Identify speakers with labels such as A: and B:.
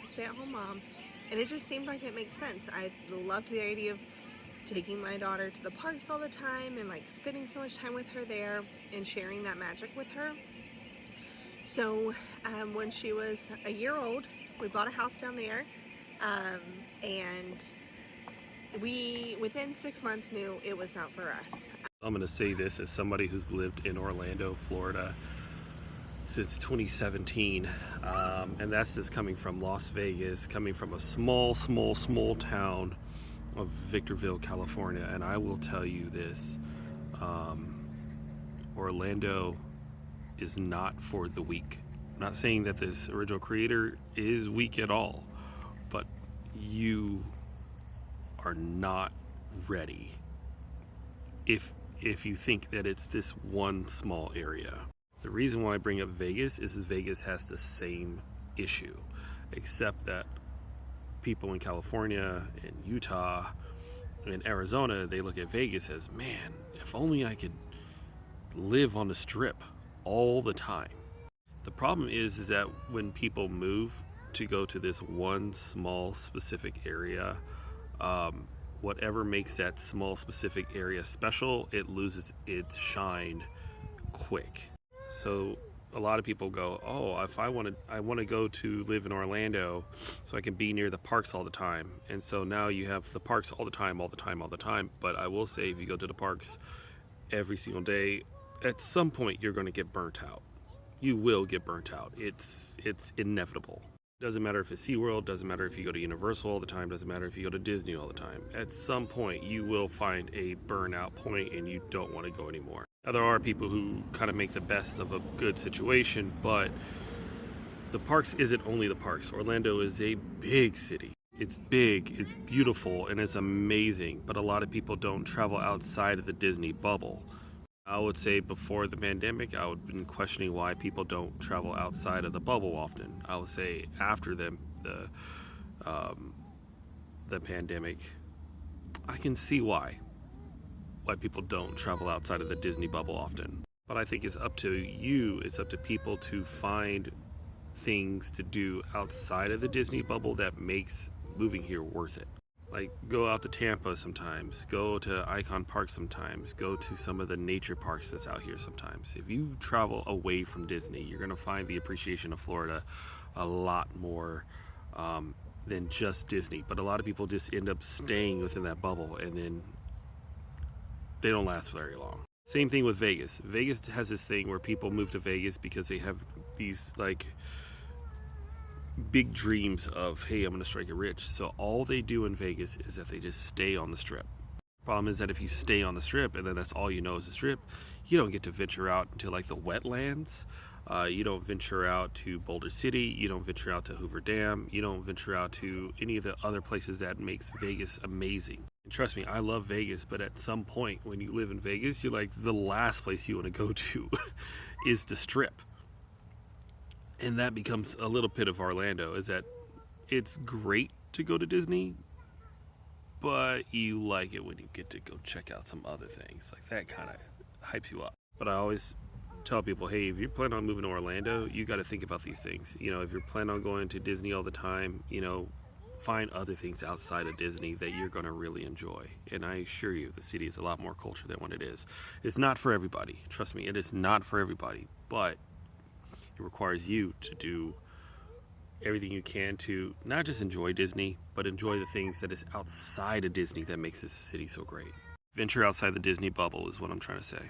A: was a stay-at-home mom, and it just seemed like it makes sense. I loved the idea of taking my daughter to the parks all the time and like spending so much time with her there and sharing that magic with her. So when she was a year old, we bought a house down there, and we within 6 months knew it was not for us.
B: I'm going to say this as somebody who's lived in Orlando, Florida since 2017, and that's just coming from Las Vegas, coming from a small town of Victorville, California. And I will tell you this, Orlando is not for the weak. I'm not saying that this original creator is weak at all, but you are not ready if you think that it's this one small area. The reason why I bring up Vegas is Vegas has the same issue, except that people in California and Utah and Arizona, they look at Vegas as, man, if only I could live on the strip all the time. The problem is that when people move to go to this one small specific area, whatever makes that small specific area special, it loses its shine quick. So a lot of people go, oh, if I want to go to live in Orlando so I can be near the parks all the time. And so now you have the parks all the time. But I will say, if you go to the parks every single day, at some point you're going to get burnt out. You will get burnt out. It's inevitable. Doesn't matter if it's SeaWorld, doesn't matter if you go to Universal all the time, doesn't matter if you go to Disney all the time. At some point, you will find a burnout point and you don't want to go anymore. Now, there are people who kind of make the best of a good situation, but the parks isn't only the parks. Orlando is a big city. It's big, it's beautiful, and it's amazing, but a lot of people don't travel outside of the Disney bubble. I would say before the pandemic, I would have been questioning why people don't travel outside of the bubble often. I would say after the pandemic, I can see why people don't travel outside of the Disney bubble often. But I think it's up to you, it's up to people to find things to do outside of the Disney bubble that makes moving here worth it. Like, go out to Tampa sometimes, go to Icon Park sometimes, go to some of the nature parks that's out here sometimes. If you travel away from Disney, you're going to find the appreciation of Florida a lot more than just Disney. But a lot of people just end up staying within that bubble, and then they don't last very long. Same thing with Vegas. Vegas has this thing where people move to Vegas because they have these, like, big dreams of, hey, I'm going to strike it rich. So all they do in Vegas is that they just stay on the strip. Problem is that if you stay on the strip and then that's all you know is the strip, you don't get to venture out into like the wetlands. You don't venture out to Boulder City. You don't venture out to Hoover Dam. You don't venture out to any of the other places that makes Vegas amazing. And trust me, I love Vegas, but at some point when you live in Vegas, you're like, the last place you want to go to is the strip. And that becomes a little bit of Orlando, is that it's great to go to Disney, but you like it when you get to go check out some other things. Like, that kind of hypes you up. But I always tell people, hey, if you're planning on moving to Orlando, you got to think about these things. You know, if you're planning on going to Disney all the time, you know, find other things outside of Disney that you're going to really enjoy. And I assure you, the city is a lot more culture than what it is. It's not for everybody. Trust me, it is not for everybody. But it requires you to do everything you can to not just enjoy Disney, but enjoy the things that is outside of Disney that makes this city so great. Venture outside the Disney bubble is what I'm trying to say.